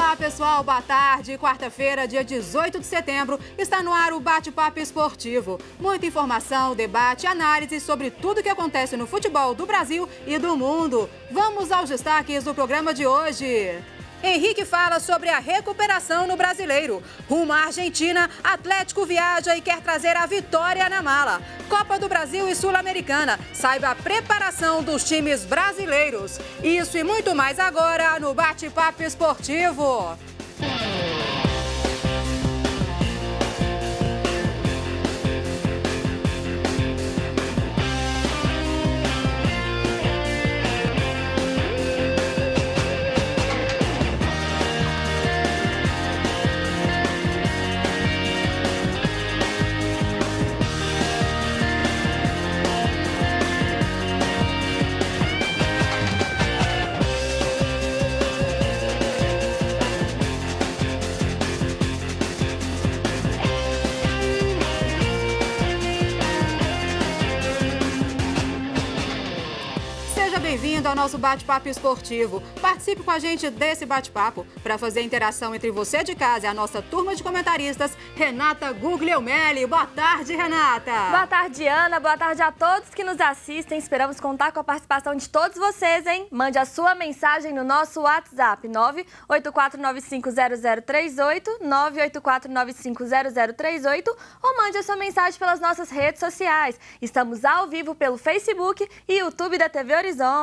Olá, pessoal, boa tarde. Quarta-feira, dia 18 de setembro, está no ar o Bate-Papo Esportivo. Muita informação, debate, análise sobre tudo o que acontece no futebol do Brasil e do mundo. Vamos aos destaques do programa de hoje. Henrique fala sobre a recuperação no Brasileiro. Rumo à Argentina, Atlético viaja e quer trazer a vitória na mala. Copa do Brasil e Sul-Americana. Saiba a preparação dos times brasileiros. Isso e muito mais agora no Bate-Papo Esportivo. Bem-vindo ao nosso bate-papo esportivo. Participe com a gente desse bate-papo. Para fazer interação entre você de casa e a nossa turma de comentaristas, Renata Guglielmelli. Boa tarde, Renata. Boa tarde, Ana. Boa tarde a todos que nos assistem. Esperamos contar com a participação de todos vocês, hein? Mande a sua mensagem no nosso WhatsApp 984950038, 984950038 ou mande a sua mensagem pelas nossas redes sociais. Estamos ao vivo pelo Facebook e YouTube da TV Horizonte.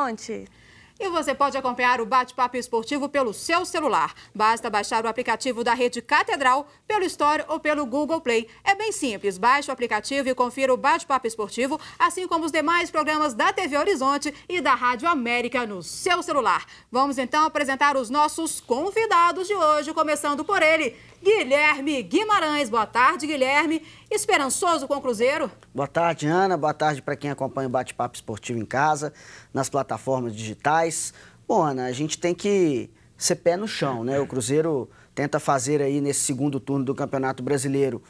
E você pode acompanhar o Bate-Papo Esportivo pelo seu celular. Basta baixar o aplicativo da Rede Catedral pelo Store ou pelo Google Play. É bem simples, baixe o aplicativo e confira o Bate-Papo Esportivo, assim como os demais programas da TV Horizonte e da Rádio América no seu celular. Vamos então apresentar os nossos convidados de hoje, começando por ele, Guilherme Guimarães. Boa tarde, Guilherme. Esperançoso com o Cruzeiro? Boa tarde, Ana. Boa tarde para quem acompanha o Bate-Papo Esportivo em casa, nas plataformas digitais. Bom, Ana, a gente tem que ser pé no chão, né? O Cruzeiro tenta fazer aí nesse segundo turno do Campeonato Brasileiro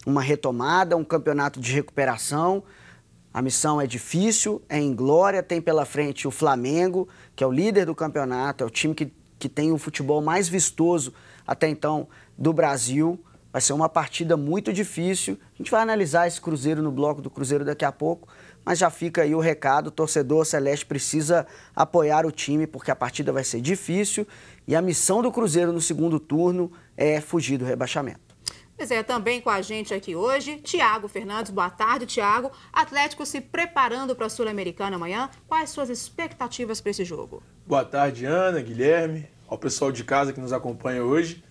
uma retomada, um campeonato de recuperação. A missão é difícil, é inglória, tem pela frente o Flamengo, que é o líder do campeonato, é o time que tem o futebol mais vistoso até então do Brasil. Vai ser uma partida muito difícil. A gente vai analisar esse Cruzeiro no bloco do Cruzeiro daqui a pouco, mas já fica aí o recado, o torcedor celeste precisa apoiar o time, porque a partida vai ser difícil e a missão do Cruzeiro no segundo turno é fugir do rebaixamento. Pois é, também com a gente aqui hoje, Thiago Fernandes. Boa tarde, Thiago. Atlético se preparando para a Sul-Americana amanhã. Quais suas expectativas para esse jogo? Boa tarde, Ana, Guilherme, ao pessoal de casa que nos acompanha hoje.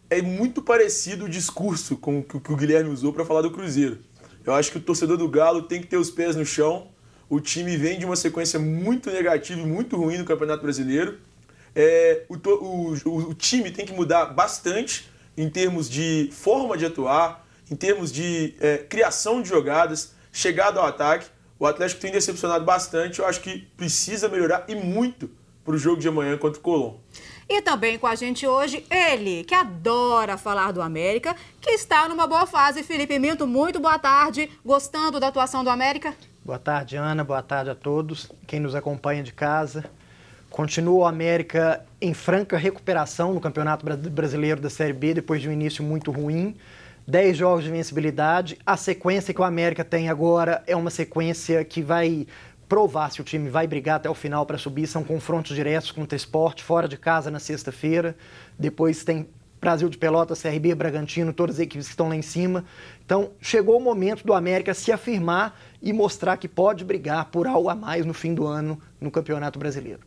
É muito parecido o discurso com que o Guilherme usou para falar do Cruzeiro. Eu acho que o torcedor do Galo tem que ter os pés no chão. O time vem de uma sequência muito negativa e muito ruim no Campeonato Brasileiro. O time tem que mudar bastante em termos de forma de atuar, em termos de criação de jogadas, chegada ao ataque. O Atlético tem decepcionado bastante. Eu acho que precisa melhorar e muito para o jogo de amanhã contra o Colón. E também com a gente hoje, ele, que adora falar do América, que está numa boa fase. Felipe Minto, muito boa tarde. Gostando da atuação do América? Boa tarde, Ana. Boa tarde a todos. Quem nos acompanha de casa. Continua o América em franca recuperação no Campeonato Brasileiro da Série B, depois de um início muito ruim. 10 jogos de invencibilidade. A sequência que o América tem agora é uma sequência que vai provar se o time vai brigar até o final para subir. São confrontos diretos contra o Sport, fora de casa na sexta-feira. Depois tem Brasil de Pelotas, CRB, Bragantino, todas as equipes que estão lá em cima. Então, chegou o momento do América se afirmar e mostrar que pode brigar por algo a mais no fim do ano no Campeonato Brasileiro.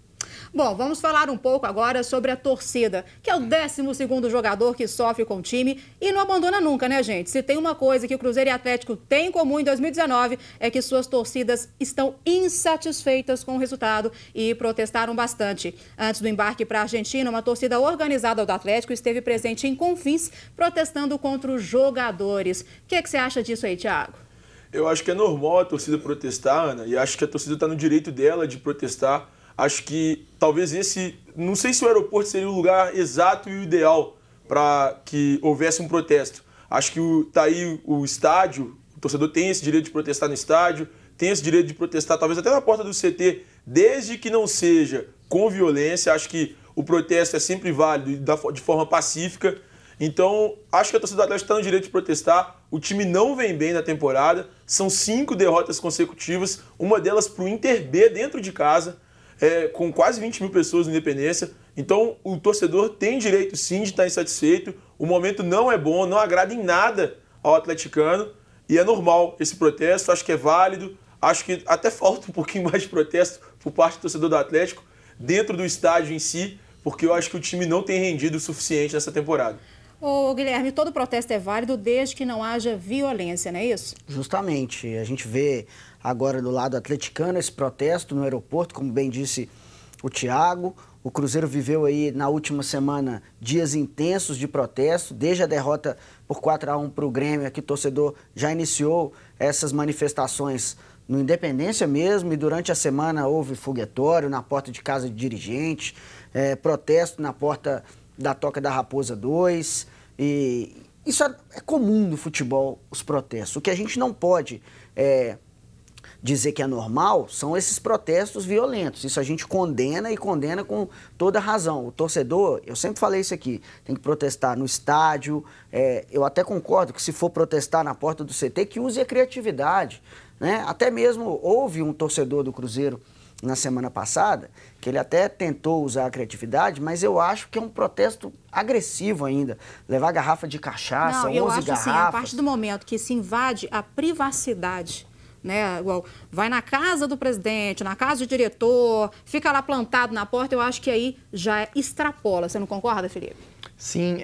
Bom, vamos falar um pouco agora sobre a torcida, que é o 12º jogador que sofre com o time e não abandona nunca, né, gente? Se tem uma coisa que o Cruzeiro e Atlético têm em comum em 2019 é que suas torcidas estão insatisfeitas com o resultado e protestaram bastante. Antes do embarque para a Argentina, uma torcida organizada do Atlético esteve presente em Confins protestando contra os jogadores. O que você acha disso aí, Thiago? Eu acho que é normal a torcida protestar, Ana, e acho que a torcida está no direito dela de protestar. Acho que talvez não sei se o aeroporto seria o lugar exato e o ideal para que houvesse um protesto. Acho que tá aí o estádio, o torcedor tem esse direito de protestar no estádio, tem esse direito de protestar talvez até na porta do CT, desde que não seja com violência. Acho que o protesto é sempre válido e de forma pacífica. Então, acho que a torcida do Atlético está no direito de protestar. O time não vem bem na temporada. São 5 derrotas consecutivas, uma delas para o Inter B dentro de casa, com quase 20 mil pessoas na Independência. Então, o torcedor tem direito, sim, de estar insatisfeito. O momento não é bom, não agrada em nada ao atleticano. E é normal esse protesto, acho que é válido. Acho que até falta um pouquinho mais de protesto por parte do torcedor do Atlético dentro do estádio em si, porque eu acho que o time não tem rendido o suficiente nessa temporada. Ô, Guilherme, todo protesto é válido desde que não haja violência, não é isso? Justamente. A gente vê agora do lado atleticano esse protesto no aeroporto, como bem disse o Thiago. O Cruzeiro viveu aí na última semana dias intensos de protesto, desde a derrota por 4-1 para o Grêmio, aqui o torcedor já iniciou essas manifestações no Independência mesmo, e durante a semana houve foguetório na porta de casa de dirigente, protesto na porta da Toca da Raposa 2, e isso é comum no futebol, os protestos. O que a gente não pode dizer que é normal são esses protestos violentos. Isso a gente condena, e condena com toda razão. O torcedor, eu sempre falei isso aqui, tem que protestar no estádio. Eu até concordo que se for protestar na porta do CT, que use a criatividade, né? Até mesmo houve um torcedor do Cruzeiro na semana passada, que ele até tentou usar a criatividade, mas eu acho que é um protesto agressivo ainda. Levar garrafa de cachaça, 11 garrafas. Não, eu acho assim, a partir do momento que se invade a privacidade, né, igual vai na casa do presidente, na casa do diretor, fica lá plantado na porta, eu acho que aí já extrapola. Você não concorda, Felipe? Sim,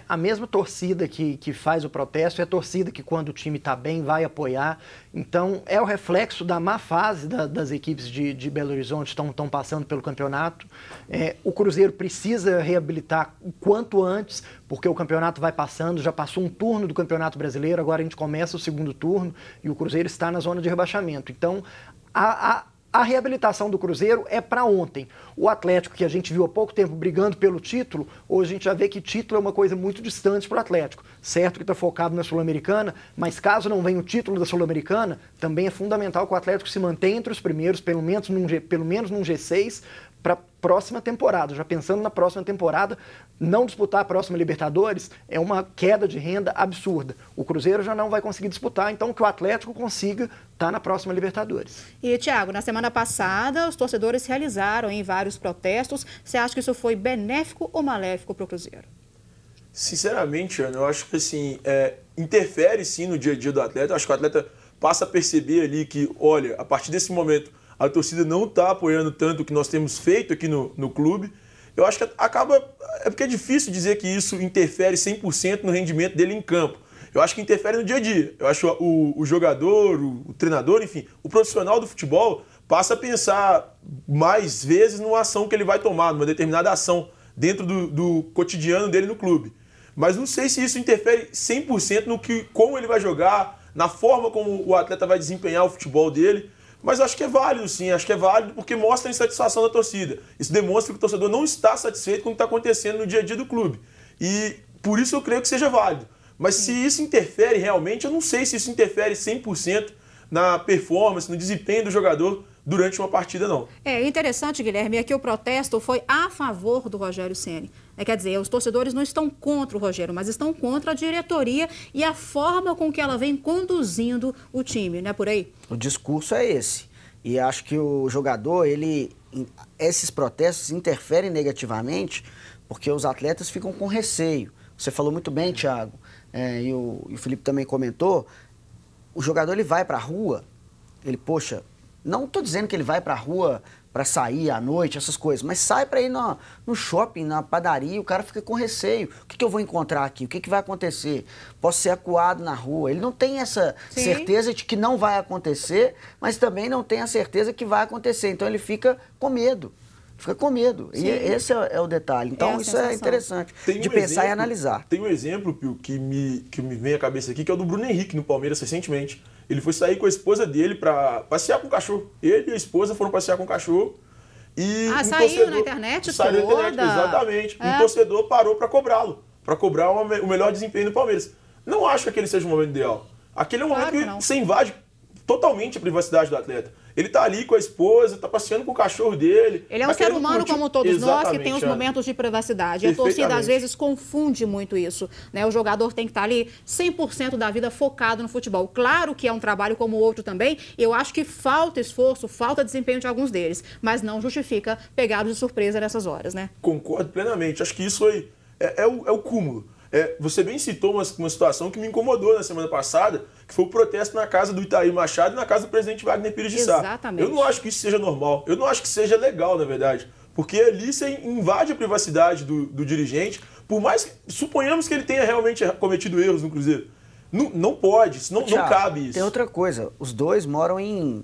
a mesma torcida que faz o protesto é a torcida que, quando o time está bem, vai apoiar. Então, é o reflexo da má fase das equipes de Belo Horizonte que estão passando pelo campeonato. O Cruzeiro precisa reabilitar o quanto antes, porque o campeonato vai passando, já passou um turno do Campeonato Brasileiro, agora a gente começa o segundo turno e o Cruzeiro está na zona de rebaixamento. Então, a reabilitação do Cruzeiro é para ontem. O Atlético, que a gente viu há pouco tempo brigando pelo título, hoje a gente já vê que título é uma coisa muito distante para o Atlético. Certo que está focado na Sul-Americana, mas caso não venha o título da Sul-Americana, também é fundamental que o Atlético se mantenha entre os primeiros, pelo menos num G6, para a próxima temporada. Já pensando na próxima temporada, não disputar a próxima Libertadores é uma queda de renda absurda. O Cruzeiro já não vai conseguir disputar, então que o Atlético consiga estar na próxima Libertadores. E, Thiago, na semana passada, os torcedores realizaram vários protestos. Você acha que isso foi benéfico ou maléfico para o Cruzeiro? Sinceramente, Ana, eu acho que assim, interfere sim no dia a dia do atleta. Eu acho que o atleta passa a perceber ali que, olha, a partir desse momento, a torcida não está apoiando tanto o que nós temos feito aqui no clube. Eu acho que acaba... É porque é difícil dizer que isso interfere 100% no rendimento dele em campo. Eu acho que interfere no dia a dia. Eu acho que o jogador, o treinador, enfim, o profissional do futebol passa a pensar mais vezes numa ação que ele vai tomar, numa determinada ação dentro do cotidiano dele no clube. Mas não sei se isso interfere 100% como ele vai jogar, na forma como o atleta vai desempenhar o futebol dele. Mas acho que é válido, sim. Acho que é válido porque mostra a insatisfação da torcida. Isso demonstra que o torcedor não está satisfeito com o que está acontecendo no dia a dia do clube. E por isso eu creio que seja válido. Mas se isso interfere realmente, eu não sei se isso interfere 100% na performance, no desempenho do jogador durante uma partida, não. É interessante, Guilherme, é que o protesto foi a favor do Rogério Ceni. Quer dizer, os torcedores não estão contra o Rogério, mas estão contra a diretoria e a forma com que ela vem conduzindo o time, não é por aí? O discurso é esse. E acho que o jogador, esses protestos interferem negativamente porque os atletas ficam com receio. Você falou muito bem, Thiago, e o Felipe também comentou, o jogador ele vai para a rua, poxa, não estou dizendo que ele vai para a rua para sair à noite, essas coisas, mas sai para ir no shopping, na padaria, o cara fica com receio. O que eu vou encontrar aqui? O que vai acontecer? Posso ser acuado na rua. Ele não tem essa certeza de que não vai acontecer, mas também não tem a certeza que vai acontecer. Então ele fica com medo. Fica com medo. Sim. E esse é o detalhe. Então isso é interessante de pensar e analisar. Tem um exemplo, Pio, que me vem à cabeça aqui, que é o do Bruno Henrique no Palmeiras recentemente. Ele foi sair com a esposa dele para passear com o cachorro. Ele e a esposa foram passear com o cachorro. E saiu na internet toda? Saiu na internet, exatamente. Um torcedor parou para cobrá-lo, para cobrar o melhor desempenho do Palmeiras. Não acho que aquele seja o momento ideal. Aquele é um momento que você invade totalmente a privacidade do atleta. Ele tá ali com a esposa, tá passeando com o cachorro dele. Ele é um ser humano como todos nós, que tem os momentos de privacidade. E a torcida, às vezes, confunde muito isso, né? O jogador tem que estar ali 100% da vida focado no futebol. Claro que é um trabalho como o outro também. Eu acho que falta esforço, falta desempenho de alguns deles. Mas não justifica pegados de surpresa nessas horas, né? Concordo plenamente. Acho que isso aí é o cúmulo. Você bem citou uma situação que me incomodou na semana passada, que foi o protesto na casa do Itair Machado e na casa do presidente Wagner Pires de Sá. Exatamente. Eu não acho que isso seja normal. Eu não acho que seja legal, na verdade. Porque ali você invade a privacidade do dirigente, por mais que suponhamos que ele tenha realmente cometido erros no Cruzeiro. Não pode, não cabe isso. Tem outra coisa, os dois moram em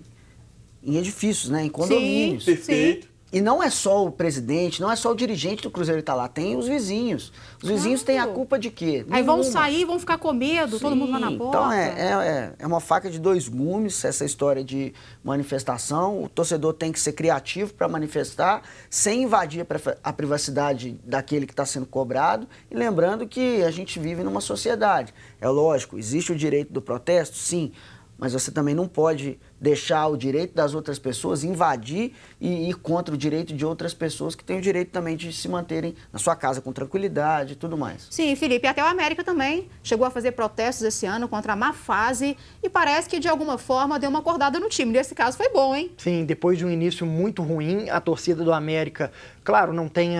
edifícios, né? Em condomínios. Sim, perfeito. E não é só o presidente, não é só o dirigente do Cruzeiro que está lá, tem os vizinhos. Os vizinhos têm a culpa de quê? Aí vão sair, vão ficar com medo, todo mundo lá na porta. Então é uma faca de dois gumes essa história de manifestação. O torcedor tem que ser criativo para manifestar, sem invadir a privacidade daquele que está sendo cobrado. E lembrando que a gente vive numa sociedade. É lógico, existe o direito do protesto, sim, mas você também não pode deixar o direito das outras pessoas invadir e ir contra o direito de outras pessoas que têm o direito também de se manterem na sua casa com tranquilidade e tudo mais. Sim, Felipe, até o América também chegou a fazer protestos esse ano contra a má fase e parece que de alguma forma deu uma acordada no time. Nesse caso foi bom, hein? Sim, depois de um início muito ruim, a torcida do América, claro, não tem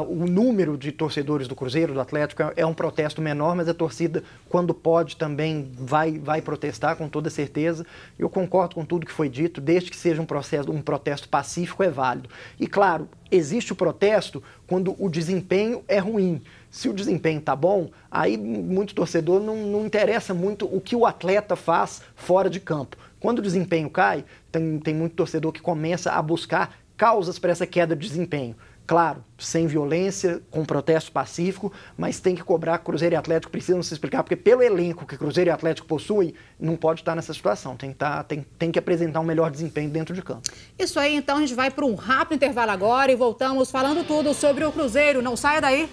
o número de torcedores do Cruzeiro, do Atlético, é um protesto menor, mas a torcida, quando pode, também vai protestar com toda certeza. Eu concordo com tudo que foi dito, desde que seja um protesto pacífico, é válido. E claro, existe o protesto quando o desempenho é ruim. Se o desempenho tá bom, aí muito torcedor não interessa muito o que o atleta faz fora de campo. Quando o desempenho cai, tem muito torcedor que começa a buscar causas para essa queda de desempenho. Claro, sem violência, com protesto pacífico, mas tem que cobrar que Cruzeiro e Atlético precisam se explicar, porque pelo elenco que Cruzeiro e Atlético possuem, não pode estar nessa situação, tem que apresentar um melhor desempenho dentro de campo. Isso aí, então a gente vai para um rápido intervalo agora e voltamos falando tudo sobre o Cruzeiro. Não saia daí!